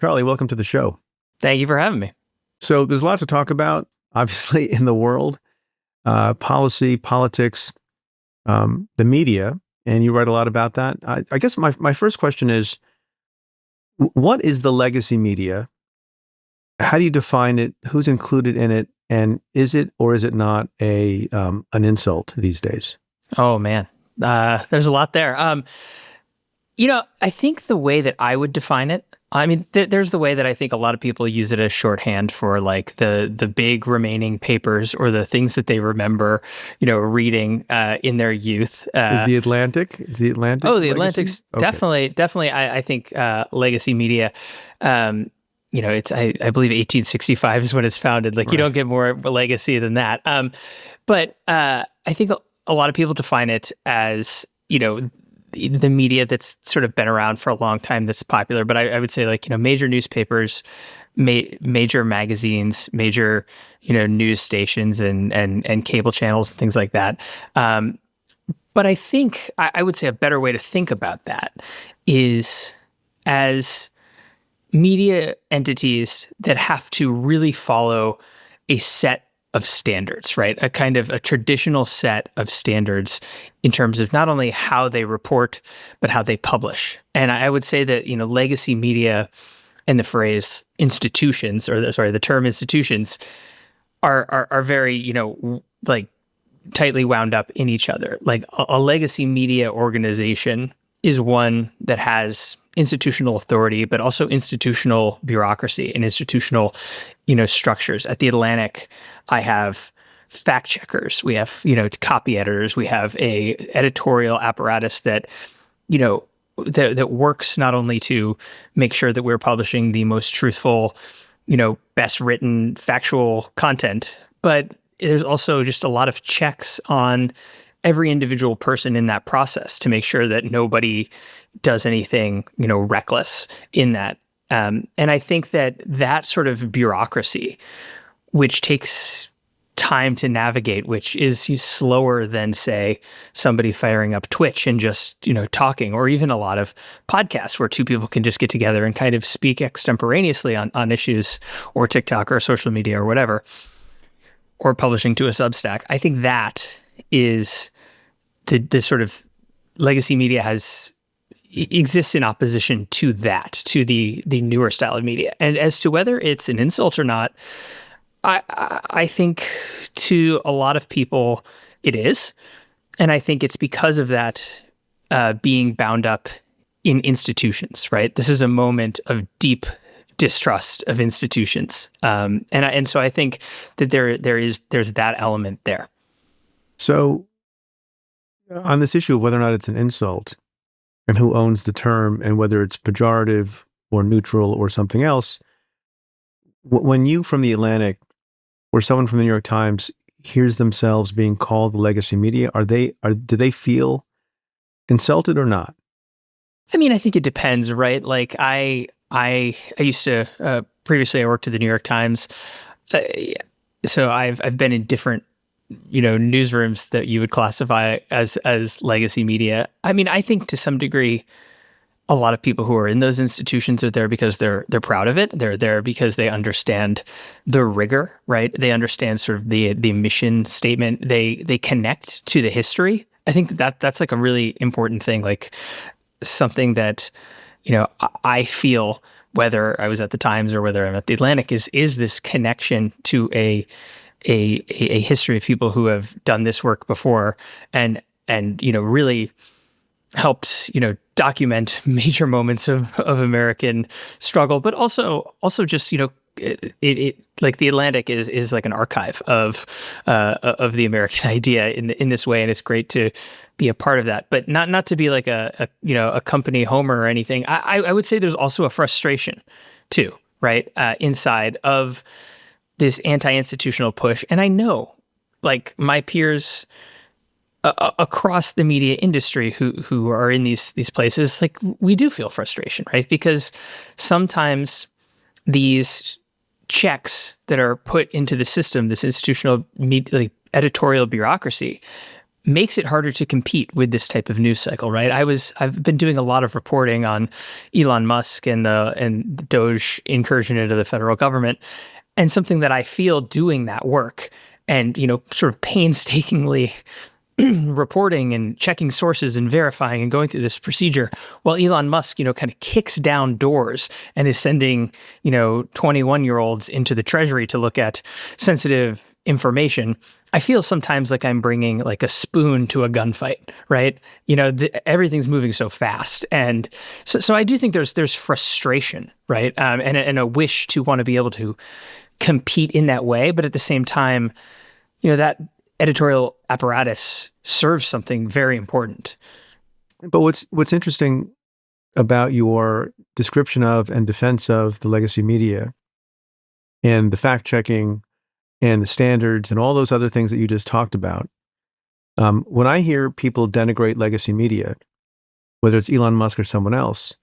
Charlie, welcome to the show. Thank you for having me. So there's lots to talk about, obviously, in the world, policy, politics, the media, and you write a lot about that. I guess my first question is, what is the legacy media? How do you define it? Who's included in it? And is it or is it not an insult these days? Oh, man. There's a lot there. I think the way that I would define it, there's the way that I think a lot of people use it as shorthand for like the big remaining papers or the things that they remember, reading in their youth. Is the Atlantic? Oh, the Atlantic's okay. Definitely. I think legacy media. It's I believe 1865 is when it's founded. Like, right. You don't get more of a legacy than that. But I think a lot of people define it as the media that's sort of been around for a long time that's popular. But I would say major newspapers, major magazines, major news stations and cable channels and things like that. But I think I would say a better way to think about that is as media entities that have to really follow a set of standards, right? A kind of a traditional set of standards in terms of not only how they report, but how they publish. And I would say that, legacy media and the phrase institutions, the term institutions are very, tightly wound up in each other. Like a legacy media organization is one that has institutional authority, but also institutional bureaucracy and institutional, structures. At The Atlantic, I have fact checkers. We have, copy editors. We have a editorial apparatus that, that works not only to make sure that we're publishing the most truthful, best written factual content, but there's also just a lot of checks on every individual person in that process to make sure that nobody does anything, reckless in that. And I think that sort of bureaucracy, which takes time to navigate, which is slower than, say, somebody firing up Twitch and just, talking, or even a lot of podcasts where two people can just get together and kind of speak extemporaneously on issues, or TikTok or social media or whatever, or publishing to a Substack. I think that is the sort of legacy media exists in opposition to that, to the newer style of media. And as to whether it's an insult or not, I think to a lot of people it is. And I think it's because of that being bound up in institutions, right? This is a moment of deep distrust of institutions. And so I think that there's that element there. So on this issue of whether or not it's an insult and who owns the term and whether it's pejorative or neutral or something else, when you from The Atlantic or someone from the New York Times hears themselves being called the legacy media, do they feel insulted or not? I think it depends, right? Like I used to previously I worked at the New York Times, so I've been in different newsrooms that you would classify as legacy media. I think to some degree, a lot of people who are in those institutions are there because they're proud of it. They're there because they understand the rigor, right? They understand sort of the mission statement. They connect to the history. I think that's like a really important thing, like something that, I feel, whether I was at the Times or whether I'm at the Atlantic, is this connection to a history of people who have done this work before and really helped document major moments of American struggle, but also just it like the Atlantic is like an archive of the American idea in this way, and it's great to be a part of that, but not to be like a company homer or anything. I would say there's also a frustration too, right, inside of this anti-institutional push. And I know, like, my peers across the media industry who are in these places, like, we do feel frustration, right? Because sometimes these checks that are put into the system, this institutional editorial bureaucracy, makes it harder to compete with this type of news cycle, right? I've been doing a lot of reporting on Elon Musk and the Doge incursion into the federal government, and something that I feel doing that work and sort of painstakingly reporting and checking sources and verifying and going through this procedure, while Elon Musk, kind of kicks down doors and is sending, 21-year-olds into the treasury to look at sensitive information. I feel sometimes like I'm bringing like a spoon to a gunfight, right? Everything's moving so fast. And so I do think there's frustration, right? And a wish to want to be able to compete in that way. But at the same time, that editorial apparatus serves something very important. But what's interesting about your description of and defense of the legacy media and the fact checking and the standards and all those other things that you just talked about, when I hear people denigrate legacy media, whether it's Elon Musk or someone else,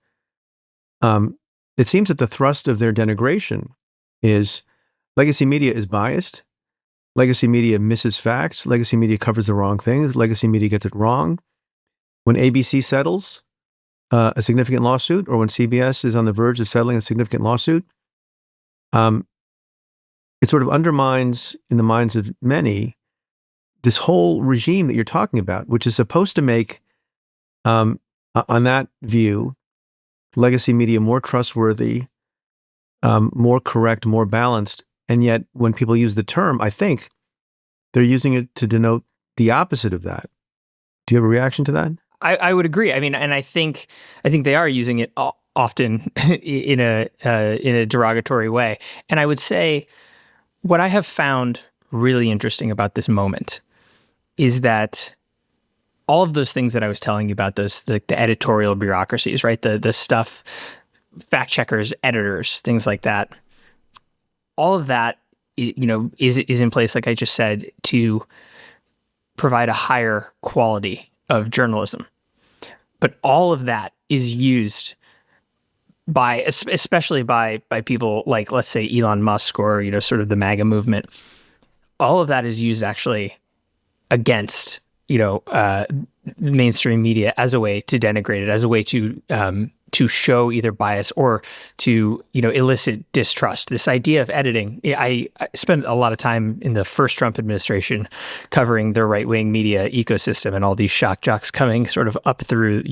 it seems that the thrust of their denigration is legacy media is biased. Legacy media misses facts. Legacy media covers the wrong things. Legacy media gets it wrong. When ABC settles a significant lawsuit, or when CBS is on the verge of settling a significant lawsuit, it sort of undermines, in the minds of many, this whole regime that you're talking about, which is supposed to make, on that view, legacy media more trustworthy, more correct, more balanced. And yet, when people use the term, I think they're using it to denote the opposite of that. Do you have a reaction to that? I would agree. I mean, and I think they are using it often in a derogatory way. And I would say what I have found really interesting about this moment is that all of those things that I was telling you about, the editorial bureaucracies, right? The stuff, fact checkers, editors, things like that. All of that, is in place, like I just said, to provide a higher quality of journalism. But all of that is used by, especially by people like, let's say, Elon Musk or, sort of the MAGA movement. All of that is used actually against, mainstream media as a way to denigrate it, as a way to show either bias or to, elicit distrust. This idea of editing, I spent a lot of time in the first Trump administration covering the right-wing media ecosystem and all these shock jocks coming sort of up through,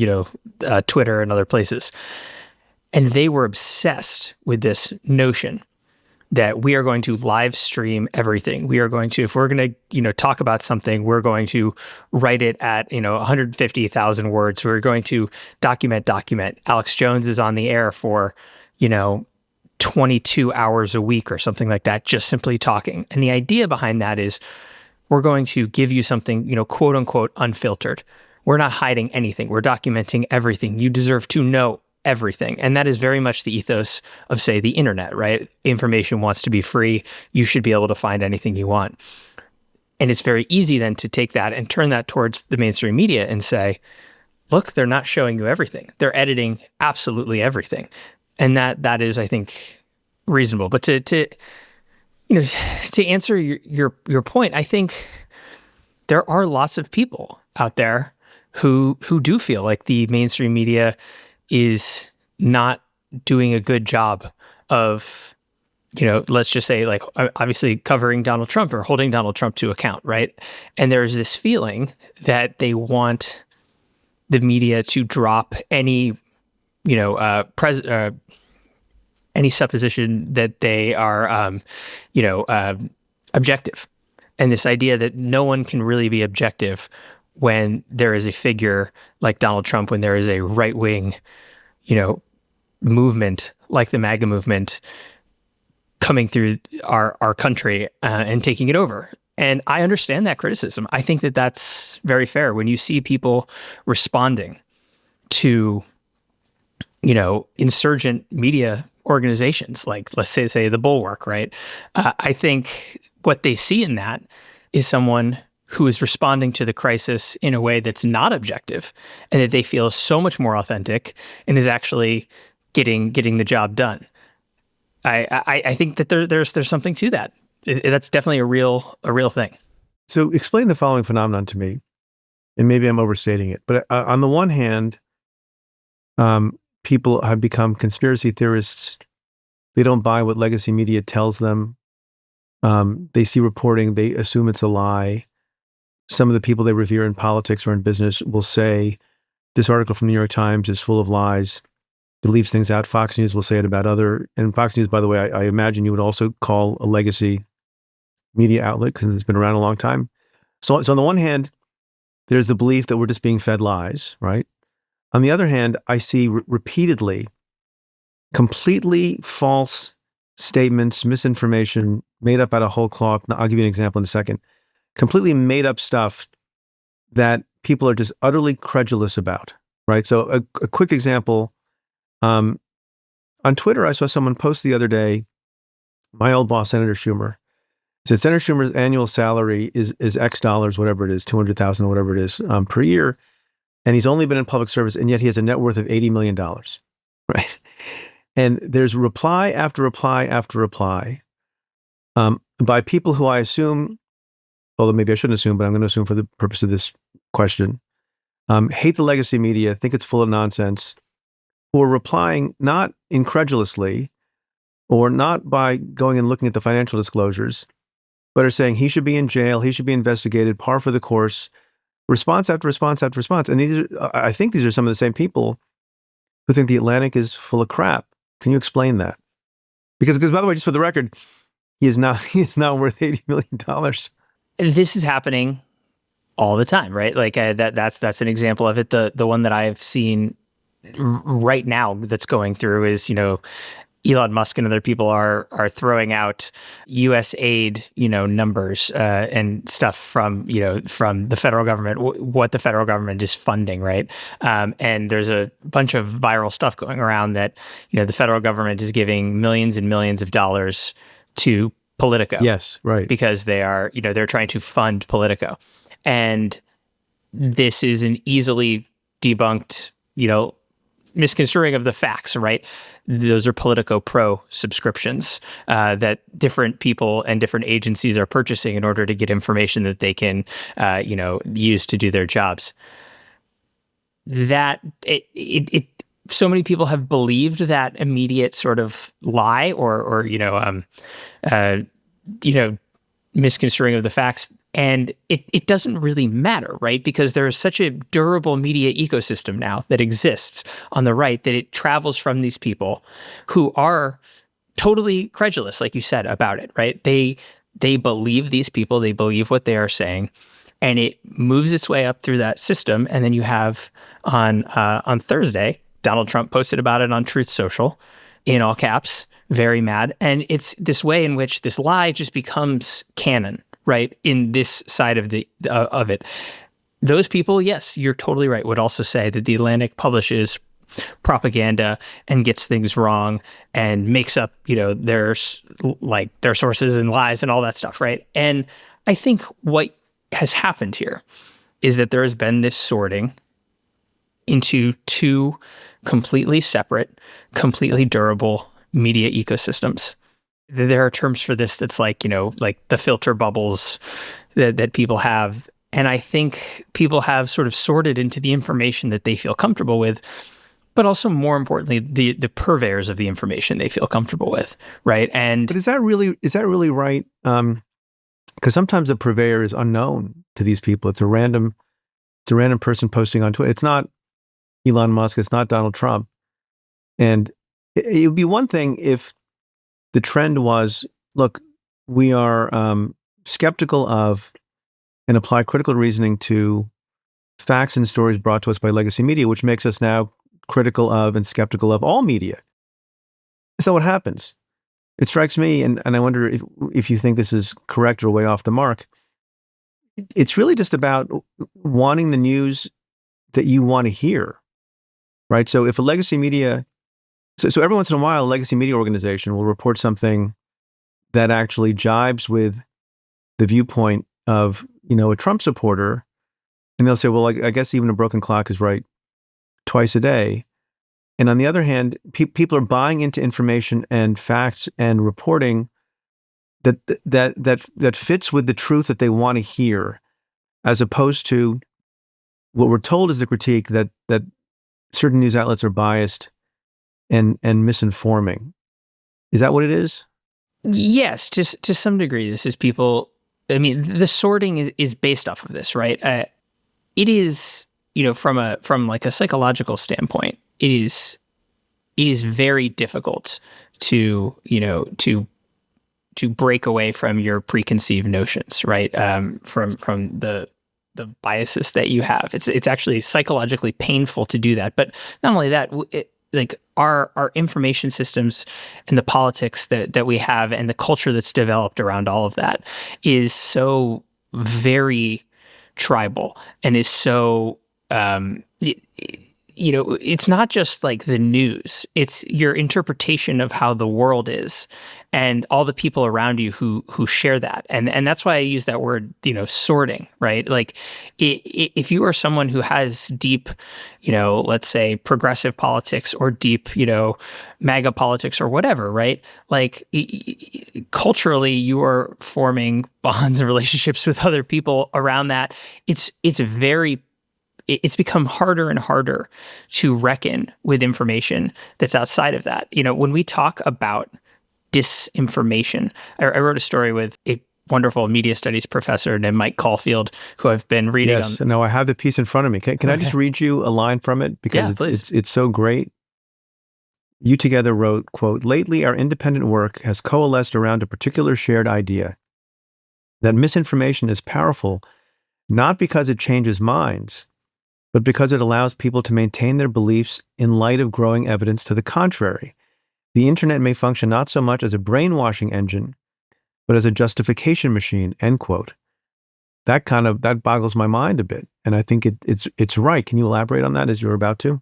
Twitter and other places. And they were obsessed with this notion that we are going to live stream everything. We are going to, if we're going to, talk about something, we're going to write it at, 150,000 words. We're going to document. Alex Jones is on the air for, 22 hours a week or something like that, just simply talking. And the idea behind that is we're going to give you something, quote unquote, unfiltered. We're not hiding anything. We're documenting everything. You deserve to know everything. And that is very much the ethos of, say, the internet, right? Information wants to be free. You should be able to find anything you want. And it's very easy then to take that and turn that towards the mainstream media and say, look, they're not showing you everything. They're editing absolutely everything. And that is, I think, reasonable. But to answer your point, I think there are lots of people out there who do feel like the mainstream media is not doing a good job of, let's just say, like, obviously covering Donald Trump or holding Donald Trump to account, right? And there's this feeling that they want the media to drop any, any supposition that they are, objective. And this idea that no one can really be objective when there is a figure like Donald Trump, when there is a right-wing, movement like the MAGA movement coming through our country and taking it over. And I understand that criticism. I think that that's very fair. When you see people responding to, insurgent media organizations, like, let's say the Bulwark, right? I think what they see in that is someone who is responding to the crisis in a way that's not objective, and that they feel is so much more authentic and is actually getting the job done. I think that there's something to that. That's definitely a real thing. So explain the following phenomenon to me. and maybe I'm overstating it, but on the one hand, people have become conspiracy theorists. They don't buy what legacy media tells them. They see reporting, they assume it's a lie. Some of the people they revere in politics or in business will say, this article from the New York Times is full of lies. It leaves things out. Fox News will say it about and Fox News, by the way, I imagine you would also call a legacy media outlet because it's been around a long time. So on the one hand, there's the belief that we're just being fed lies, right? On the other hand, I see repeatedly completely false statements, misinformation, made up out of whole cloth. Now, I'll give you an example in a second. Completely made up stuff that people are just utterly credulous about, right? So a quick example, on Twitter, I saw someone post the other day, my old boss, Senator Schumer, said Senator Schumer's annual salary is X dollars, whatever it is, 200,000 or whatever it is per year. And he's only been in public service, and yet he has a net worth of $80 million, right? And there's reply after reply after reply by people who I assume, although maybe I shouldn't assume, but I'm going to assume for the purpose of this question, hate the legacy media, think it's full of nonsense, who are replying not incredulously or not by going and looking at the financial disclosures, but are saying he should be in jail, he should be investigated, par for the course, response after response after response. And I think these are some of the same people who think the Atlantic is full of crap. Can you explain that? Because by the way, just for the record, he is not worth $80 million. This is happening all the time, right? Like that's an example of it. The one that I've seen right now that's going through is, Elon Musk and other people are throwing out U.S. aid, numbers and stuff from the federal government, what the federal government is funding, right? And there's a bunch of viral stuff going around that the federal government is giving millions and millions of dollars to Politico. Yes, right. Because they are they're trying to fund Politico, and this is an easily debunked misconstruing of the facts, right? Those are Politico Pro subscriptions that different people and different agencies are purchasing in order to get information that they can, use to do their jobs. That so many people have believed that immediate sort of lie or misconstruing of the facts. And it doesn't really matter, right? Because there is such a durable media ecosystem now that exists on the right that it travels from these people who are totally credulous, like you said, about it, right? They believe these people, they believe what they are saying, and it moves its way up through that system. And then you have on Thursday, Donald Trump posted about it on Truth Social in all caps, very mad. And it's this way in which this lie just becomes canon, right, in this side of of it. Those people, yes, you're totally right, would also say that the Atlantic publishes propaganda and gets things wrong and makes up, their sources and lies and all that stuff, right? And I think what has happened here is that there has been this sorting into two completely separate, completely durable media ecosystems. There are terms for this that's like the filter bubbles that people have. And I think people have sort of sorted into the information that they feel comfortable with, but also more importantly, the purveyors of the information they feel comfortable with, right? But is that really right? Because sometimes the purveyor is unknown to these people. It's a random person posting on Twitter. It's not Elon Musk. It's not Donald Trump. And it would be one thing if the trend was, look, we are skeptical of and apply critical reasoning to facts and stories brought to us by legacy media, which makes us now critical of and skeptical of all media. So what happens? It strikes me, and I wonder if you think this is correct or way off the mark. It's really just about wanting the news that you want to hear, right? So if a legacy media, so every once in a while, a legacy media organization will report something that actually jibes with the viewpoint of, a Trump supporter, and they'll say, well, I guess even a broken clock is right twice a day. And on the other hand, people are buying into information and facts and reporting that fits with the truth that they want to hear, as opposed to what we're told is the critique that certain news outlets are biased and misinforming. Is that what it is? Yes, to some degree. This is people. I mean, the sorting is based off of this, right? It is, from like a psychological standpoint, it is very difficult to break away from your preconceived notions, right? From the biases that you have. It's actually psychologically painful to do that. But not only that, like our information systems and the politics that we have and the culture that's developed around all of that is so very tribal and is so it's not just like the news, it's your interpretation of how the world is and all the people around you who share that. And that's why I use that word, sorting, right? Like if you are someone who has deep, let's say progressive politics or deep, MAGA politics or whatever, right? Like culturally you are forming bonds and relationships with other people around that. It's become harder and harder to reckon with information that's outside of that. When we talk about disinformation, I wrote a story with a wonderful media studies professor named Mike Caulfield, who I've been reading on. Yes, no, I have the piece in front of me. Can I just read you a line from it? Because it's so great. You together wrote, quote, "Lately, our independent work has coalesced around a particular shared idea that misinformation is powerful, not because it changes minds, but because it allows people to maintain their beliefs in light of growing evidence to the contrary. The internet may function not so much as a brainwashing engine, but as a justification machine," end quote. That boggles my mind a bit. And I think it's right. Can you elaborate on that as you're about to?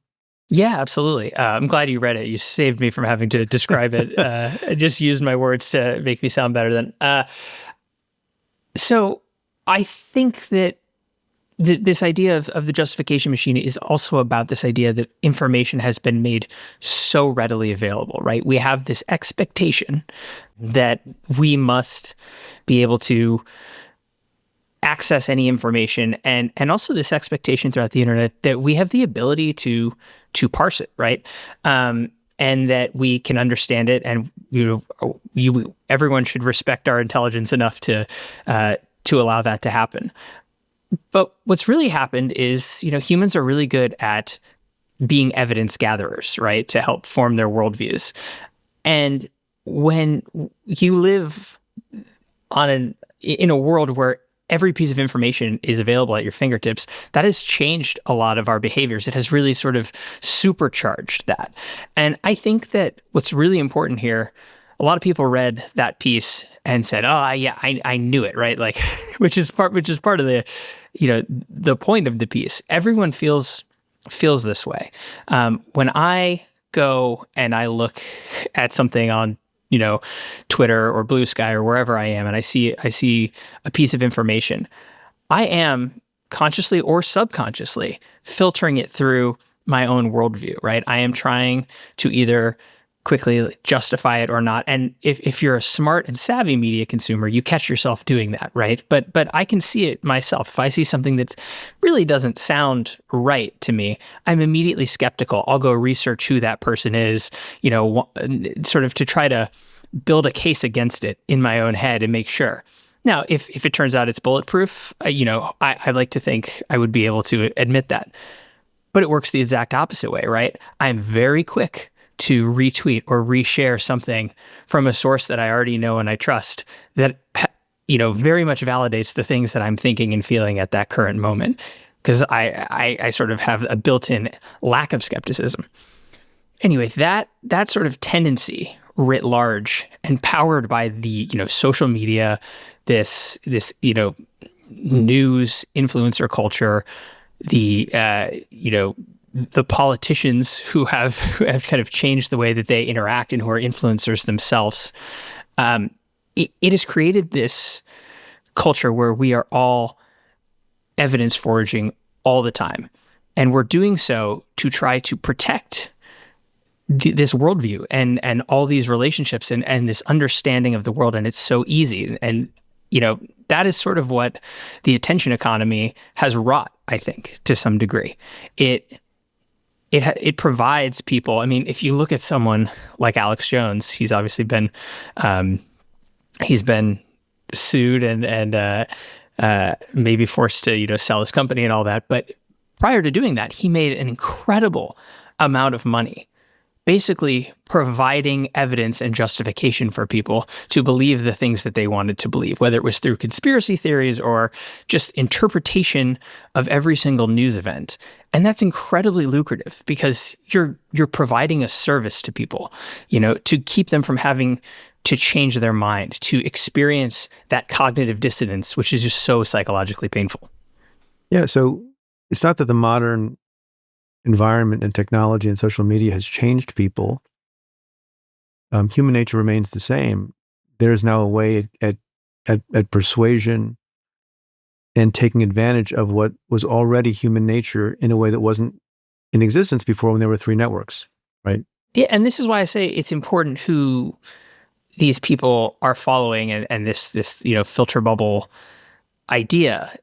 Yeah, absolutely. I'm glad you read it. You saved me from having to describe it. I just used my words to make me sound better than. So I think that this idea of the justification machine is also about this idea that information has been made so readily available, right? We have this expectation that we must be able to access any information, and also this expectation throughout the internet that we have the ability to parse it, right? And that we can understand it, and everyone should respect our intelligence enough to allow that to happen. But what's really happened is, humans are really good at being evidence gatherers, right, to help form their worldviews. And when you live in a world where every piece of information is available at your fingertips, that has changed a lot of our behaviors. It has really sort of supercharged that. And I think that what's really important here, a lot of people read that piece and said, "Oh, yeah, I knew it," right? Like, which is part of the, the point of the piece. Everyone feels this way. When I go and I look at something on, Twitter or Blue Sky or wherever I am, and I see a piece of information, I am consciously or subconsciously filtering it through my own worldview, right? I am trying to either quickly justify it or not. And if you're a smart and savvy media consumer, you catch yourself doing that, right? But I can see it myself. If I see something that really doesn't sound right to me, I'm immediately skeptical. I'll go research who that person is, sort of to try to build a case against it in my own head and make sure. Now, if it turns out it's bulletproof, I like to think I would be able to admit that. But it works the exact opposite way, right? I'm very quick to retweet or reshare something from a source that I already know and I trust that, very much validates the things that I'm thinking and feeling at that current moment, because I sort of have a built-in lack of skepticism. Anyway, that sort of tendency writ large and powered by the, social media, this news influencer culture, the politicians who have kind of changed the way that they interact and who are influencers themselves, it has created this culture where we are all evidence foraging all the time. And we're doing so to try to protect this worldview and all these relationships and this understanding of the world. And it's so easy. And, that is sort of what the attention economy has wrought I think, to some degree. It provides people. I mean, if you look at someone like Alex Jones, he's obviously been sued and maybe forced to sell his company and all that. But prior to doing that, he made an incredible amount of money, basically providing evidence and justification for people to believe the things that they wanted to believe, whether it was through conspiracy theories or just interpretation of every single news event. And that's incredibly lucrative because you're providing a service to people, to keep them from having to change their mind, to experience that cognitive dissonance, which is just so psychologically painful. Yeah, so it's not that the modern environment and technology and social media has changed people. Human nature remains the same. There's now a way at persuasion and taking advantage of what was already human nature in a way that wasn't in existence before when there were 3 networks, right? Yeah, and this is why I say it's important who these people are following and this filter bubble idea.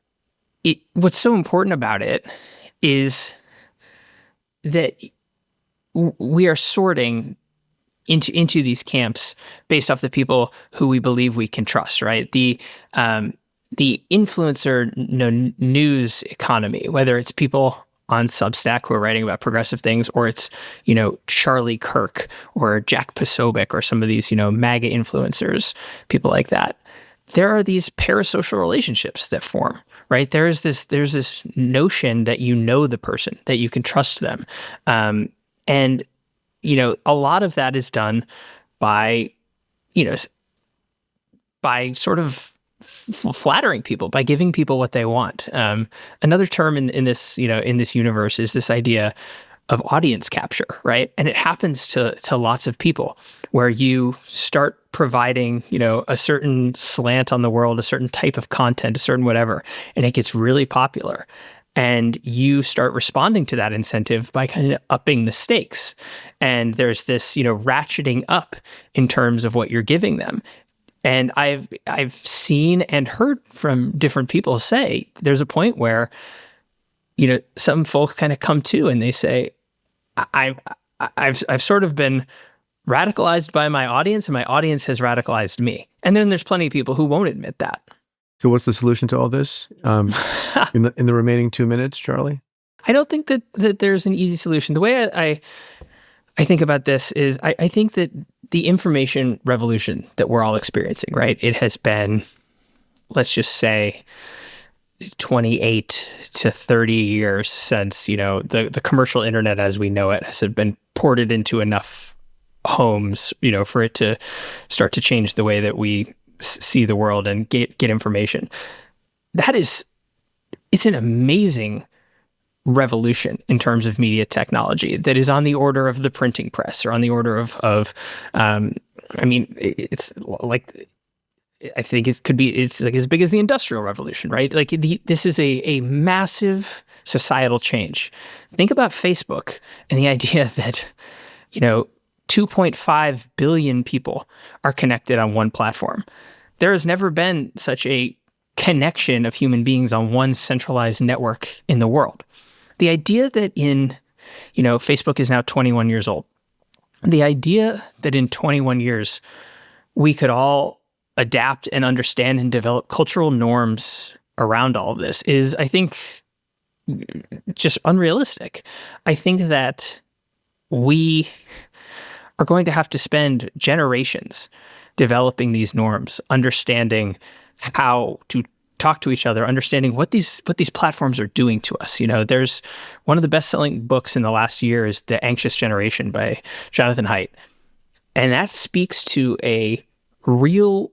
What's so important about it is that we are sorting into these camps based off the people who we believe we can trust, right? The influencer news economy, whether it's people on Substack who are writing about progressive things, or it's Charlie Kirk or Jack Posobiec or some of these MAGA influencers, people like that. There are these parasocial relationships that form, right? There's this notion that the person, that you can trust them. And a lot of that is done by sort of flattering people, by giving people what they want. Another term in this universe is this idea of audience capture, right? And it happens to lots of people where you start providing, a certain slant on the world, a certain type of content, a certain whatever, and it gets really popular. And you start responding to that incentive by kind of upping the stakes. And there's this, ratcheting up in terms of what you're giving them. And I've seen and heard from different people say there's a point where, some folks kind of come to and they say, I've sort of been radicalized by my audience and my audience has radicalized me. And then there's plenty of people who won't admit that. So what's the solution to all this? In the remaining 2 minutes, Charlie? I don't think that there's an easy solution. The way I think about this is I think that the information revolution that we're all experiencing, right? It has been, let's just say, 28 to 30 years since, the commercial internet as we know it has been ported into enough homes, for it to start to change the way that we see the world and get information. It's an amazing revolution in terms of media technology that is on the order of the printing press or on the order of it's like, I think it's like as big as the Industrial Revolution, right? Like this is a massive societal change. Think about Facebook and the idea that, 2.5 billion people are connected on one platform. There has never been such a connection of human beings on one centralized network in the world. The idea that Facebook is now 21 years old. The idea that in 21 years, we could all adapt and understand and develop cultural norms around all of this is, I think, just unrealistic. I think that we are going to have to spend generations developing these norms, understanding how to talk to each other, understanding what these platforms are doing to us. There's one of the best-selling books in the last year is The Anxious Generation by Jonathan Haidt. And that speaks to a real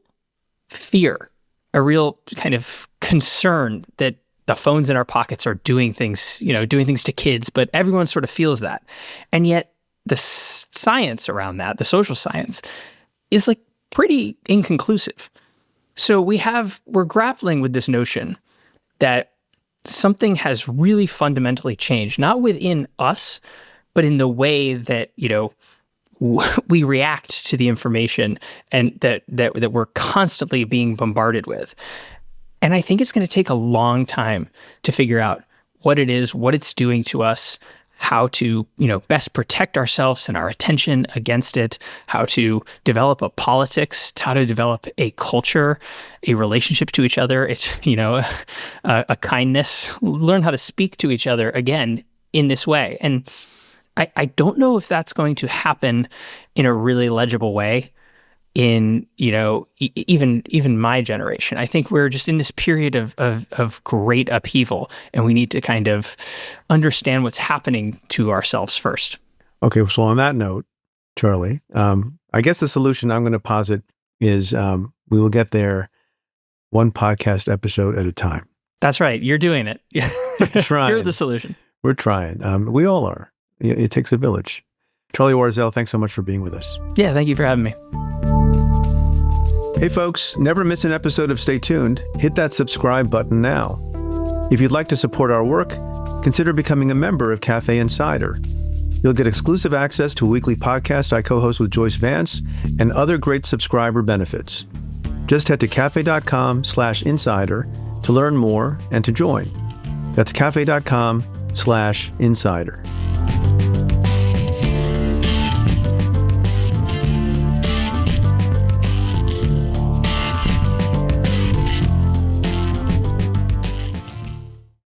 fear, a real kind of concern that the phones in our pockets are doing things to kids, but everyone sort of feels that. And yet the science around that, the social science, is like pretty inconclusive. So we're grappling with this notion that something has really fundamentally changed, not within us, but in the way that, we react to the information and that we're constantly being bombarded with. And I think it's going to take a long time to figure out what it is, what it's doing to us, how to, best protect ourselves and our attention against it, how to develop a politics, how to develop a culture, a relationship to each other. It's, a kindness, learn how to speak to each other again in this way. And I don't know if that's going to happen in a really legible way in, even my generation. I think we're just in this period of great upheaval, and we need to kind of understand what's happening to ourselves first. Okay, so on that note, Charlie, I guess the solution I'm going to posit is we will get there one podcast episode at a time. That's right. You're doing it. You're the solution. We're trying. We all are. It takes a village. Charlie Warzel, thanks so much for being with us. Yeah, thank you for having me. Hey folks, never miss an episode of Stay Tuned. Hit that subscribe button now. If you'd like to support our work, consider becoming a member of Cafe Insider. You'll get exclusive access to a weekly podcast I co-host with Joyce Vance and other great subscriber benefits. Just head to cafe.com/insider to learn more and to join. That's cafe.com/insider.